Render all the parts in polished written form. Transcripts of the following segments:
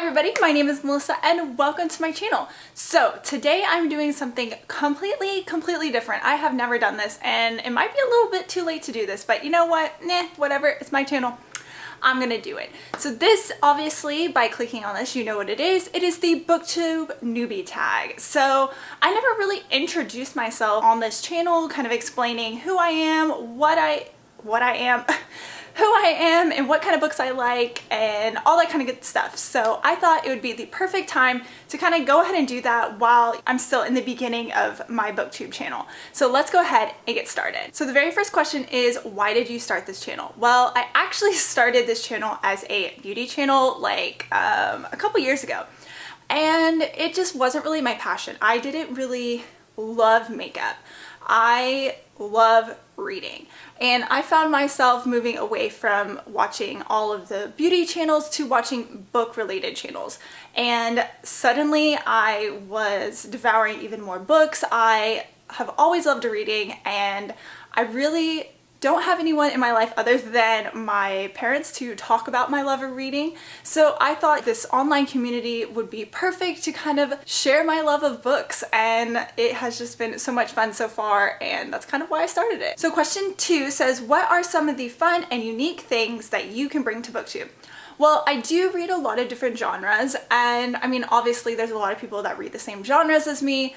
everybody, my name is Melissa and welcome to my channel. So today I'm doing something completely different. I have never done this and it might be a little bit too late to do this, but you know what? Whatever, it's my channel. I'm gonna do it. So this, obviously, by clicking on this, you know what it is. It is the Booktube Newbie Tag. So I never really introduced myself on this channel, kind of explaining who I am, what I am, who I am, and what kind of books I like, and all that kind of good stuff. So I thought it would be the perfect time to kind of go ahead and do that while I'm still in the beginning of my Booktube channel. So let's go ahead and get started. So the very first question is, why did you start this channel? Well, I actually started this channel as a beauty channel like a couple years ago, and it just wasn't really my passion. I didn't really love makeup. I love reading, and I found myself moving away from watching all of the beauty channels to watching book related channels, and suddenly I was devouring even more books. I have always loved reading, and I really don't have anyone in my life other than my parents to talk about my love of reading. So I thought this online community would be perfect to kind of share my love of books, and it has just been so much fun so far, and that's kind of why I started it. So question 2 says, what are some of the fun and unique things that you can bring to Booktube? Well, I do read a lot of different genres, and I mean, obviously there's a lot of people that read the same genres as me,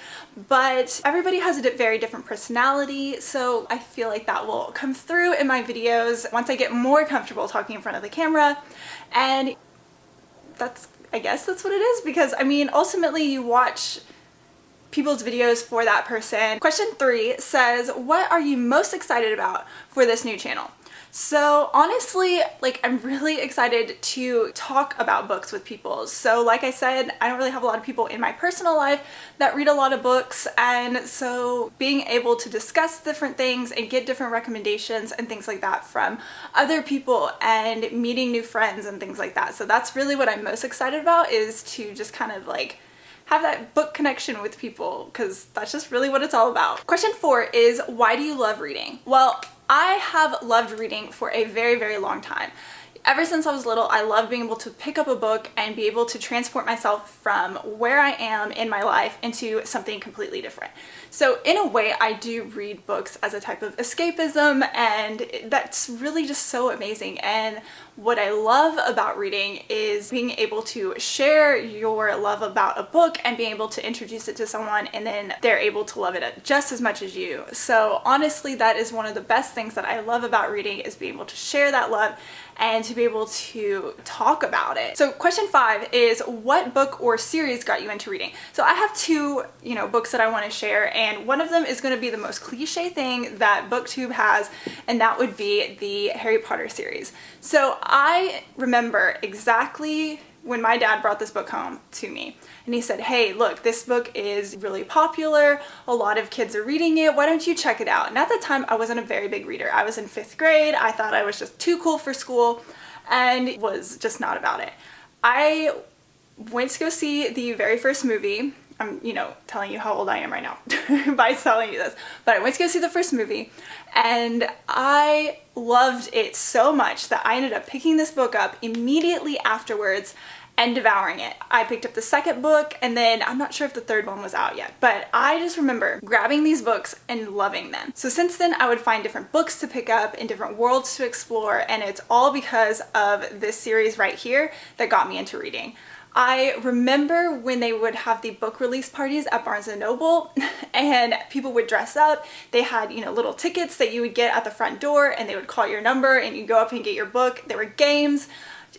but everybody has a very different personality, so I feel like that will come through in my videos once I get more comfortable talking in front of the camera. And I guess that's what it is, because I mean, ultimately you watch people's videos for that person. Question 3 says, what are you most excited about for this new channel? So honestly, like, I'm really excited to talk about books with people. So like I said, I don't really have a lot of people in my personal life that read a lot of books, and so being able to discuss different things and get different recommendations and things like that from other people and meeting new friends and things like that. So that's really what I'm most excited about, is to just kind of like have that book connection with people, because that's just really what it's all about. Question 4 is, why do you love reading? Well, I have loved reading for a very long time. Ever since I was little, I love being able to pick up a book and be able to transport myself from where I am in my life into something completely different. So in a way, I do read books as a type of escapism, and that's really just so amazing. And what I love about reading is being able to share your love about a book and being able to introduce it to someone, and then they're able to love it just as much as you. So honestly, that is one of the best things that I love about reading, is being able to share that love and to be able to talk about it. So question 5 is, what book or series got you into reading? So I have two, books that I want to share, and one of them is going to be the most cliche thing that Booktube has, and that would be the Harry Potter series. So I remember exactly when my dad brought this book home to me, and he said, hey, look, this book is really popular, a lot of kids are reading it, why don't you check it out? And at the time, I wasn't a very big reader. I was in 5th grade, I thought I was just too cool for school, and was just not about it. I went to go see the very first movie. I'm, telling you how old I am right now by telling you this, but I went to go see the first movie, and I loved it so much that I ended up picking this book up immediately afterwards and devouring it. I picked up the second book, and then I'm not sure if the third one was out yet, but I just remember grabbing these books and loving them. So since then, I would find different books to pick up and different worlds to explore, and it's all because of this series right here that got me into reading. I remember when they would have the book release parties at Barnes & Noble, and people would dress up. They had, little tickets that you would get at the front door, and they would call your number and you go up and get your book. There were games.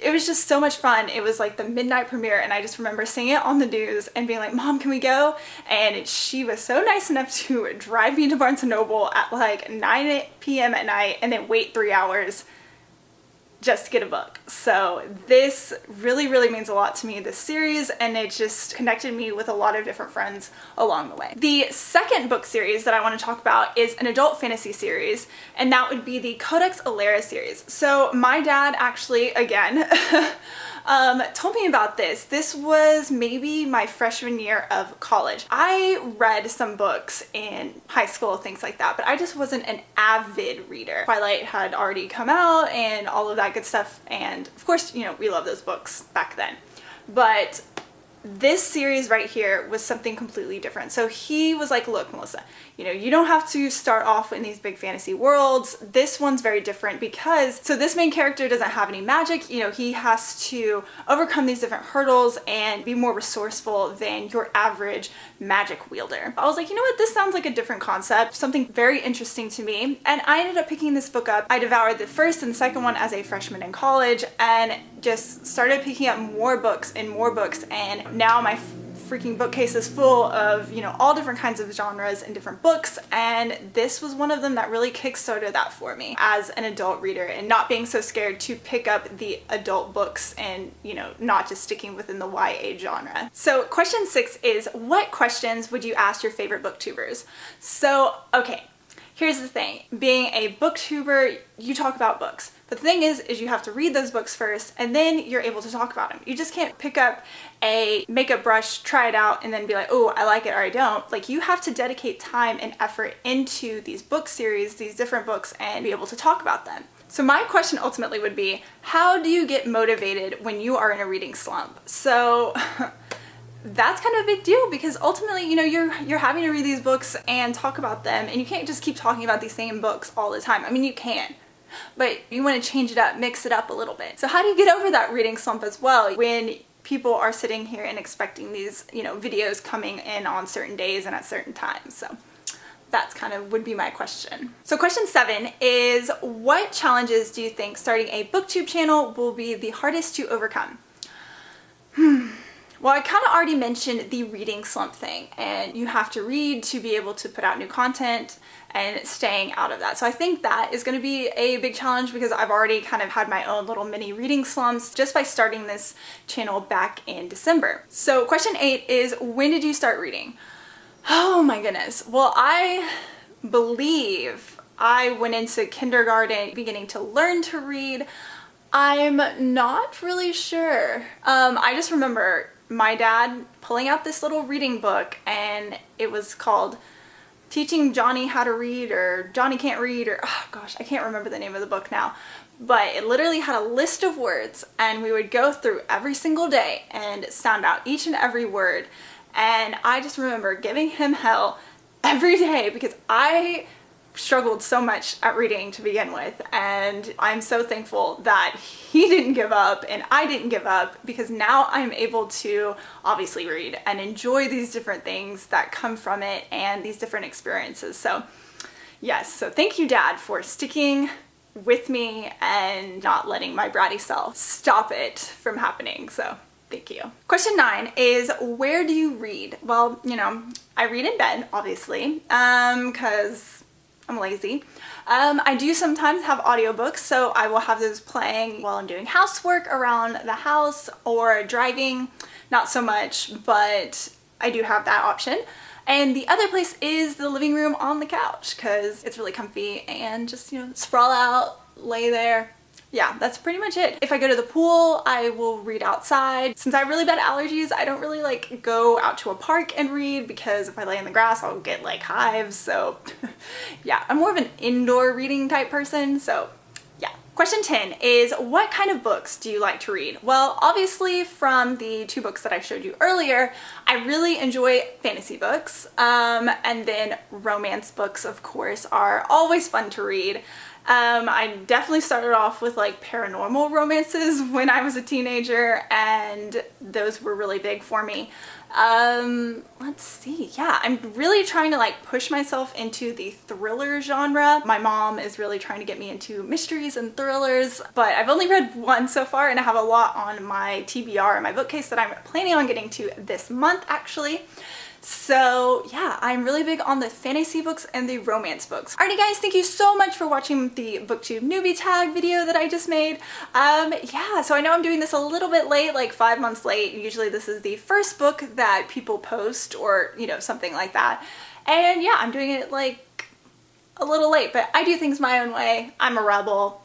It was just so much fun. It was like the midnight premiere, and I just remember seeing it on the news and being like, Mom, can we go? And she was so nice enough to drive me to Barnes & Noble at like 9 p.m. at night and then wait 3 hours just to get a book. So this really means a lot to me, this series, and it just connected me with a lot of different friends along the way. The second book series that I want to talk about is an adult fantasy series, and that would be the Codex Alera series. So my dad actually, again, told me about this. This was maybe my freshman year of college. I read some books in high school, things like that, but I just wasn't an avid reader. Twilight had already come out and all of that good stuff, and of course, you know, we love those books back then. but this series right here was something completely different. So he was like, look, Melissa, you know, you don't have to start off in these big fantasy worlds. This one's very different because, so this main character doesn't have any magic. You know, he has to overcome these different hurdles and be more resourceful than your average magic wielder. I was like, you know what, this sounds like a different concept, something very interesting to me. And I ended up picking this book up. I devoured the first and second one as a freshman in college and just started picking up more books and more books, and now my freaking bookcase is full of, you know, all different kinds of genres and different books, and this was one of them that really kickstarted that for me as an adult reader, and not being so scared to pick up the adult books and, you know, not just sticking within the YA genre. So question 6 is, what questions would you ask your favorite booktubers? So, okay, here's the thing. Being a booktuber, you talk about books. But the thing is you have to read those books first, and then you're able to talk about them. You just can't pick up a makeup brush, try it out, and then be like, oh, I like it or I don't. Like, you have to dedicate time and effort into these book series, these different books, and be able to talk about them. So my question ultimately would be, how do you get motivated when you are in a reading slump? So that's kind of a big deal, because ultimately, you know, you're having to read these books and talk about them, and you can't just keep talking about these same books all the time. I mean, you can, but you want to change it up, mix it up a little bit. So how do you get over that reading slump as well when people are sitting here and expecting these, you know, videos coming in on certain days and at certain times? So that's kind of would be my question. So question 7 is, what challenges do you think starting a booktube channel will be the hardest to overcome? Well, I kind of already mentioned the reading slump thing, and you have to read to be able to put out new content and staying out of that. So I think that is going to be a big challenge, because I've already kind of had my own little mini reading slumps just by starting this channel back in December. So question 8 is, when did you start reading? Oh my goodness. Well, I believe I went into kindergarten beginning to learn to read. I'm not really sure. I just remember my dad pulling out this little reading book, and it was called Teaching Johnny How to Read, or Johnny Can't Read, or oh gosh, I can't remember the name of the book now, but it literally had a list of words, and we would go through every single day and sound out each and every word. And I just remember giving him hell every day because I struggled so much at reading to begin with, and I'm so thankful that he didn't give up and I didn't give up, because now I'm able to obviously read and enjoy these different things that come from it and these different experiences. So yes, so thank you, Dad, for sticking with me and not letting my bratty self stop it from happening. So thank you. Question 9 is, where do you read? Well, you know, I read in bed, obviously, because I'm lazy. I do sometimes have audiobooks, so I will have those playing while I'm doing housework around the house or driving. Not so much, but I do have that option. And the other place is the living room on the couch, because it's really comfy and just, you know, sprawl out, lay there. Yeah, that's pretty much it. If I go to the pool, I will read outside. Since I have really bad allergies, I don't really like go out to a park and read, because if I lay in the grass, I'll get like hives. So yeah, I'm more of an indoor reading type person. So yeah. Question 10 is, what kind of books do you like to read? Well, obviously from the 2 books that I showed you earlier, I really enjoy fantasy books. And then romance books, of course, are always fun to read. I definitely started off with like paranormal romances when I was a teenager, and those were really big for me. Let's see. Yeah, I'm really trying to like push myself into the thriller genre. My mom is really trying to get me into mysteries and thrillers, but I've only read 1 so far, and I have a lot on my TBR in my bookcase that I'm planning on getting to this month, actually. So yeah, I'm really big on the fantasy books and the romance books. Alrighty guys, thank you so much for watching the Booktube Newbie Tag video that I just made. Yeah, so I know I'm doing this a little bit late, like 5 months late. Usually this is the first book that people post, or, you know, something like that. And yeah, I'm doing it like a little late, but I do things my own way. I'm a rebel.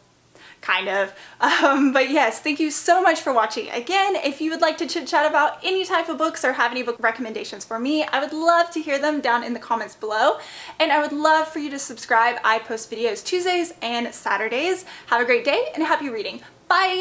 Kind of. But yes, thank you so much for watching. Again, if you would like to chit chat about any type of books or have any book recommendations for me, I would love to hear them down in the comments below. And I would love for you to subscribe. I post videos Tuesdays and Saturdays. Have a great day and happy reading. Bye!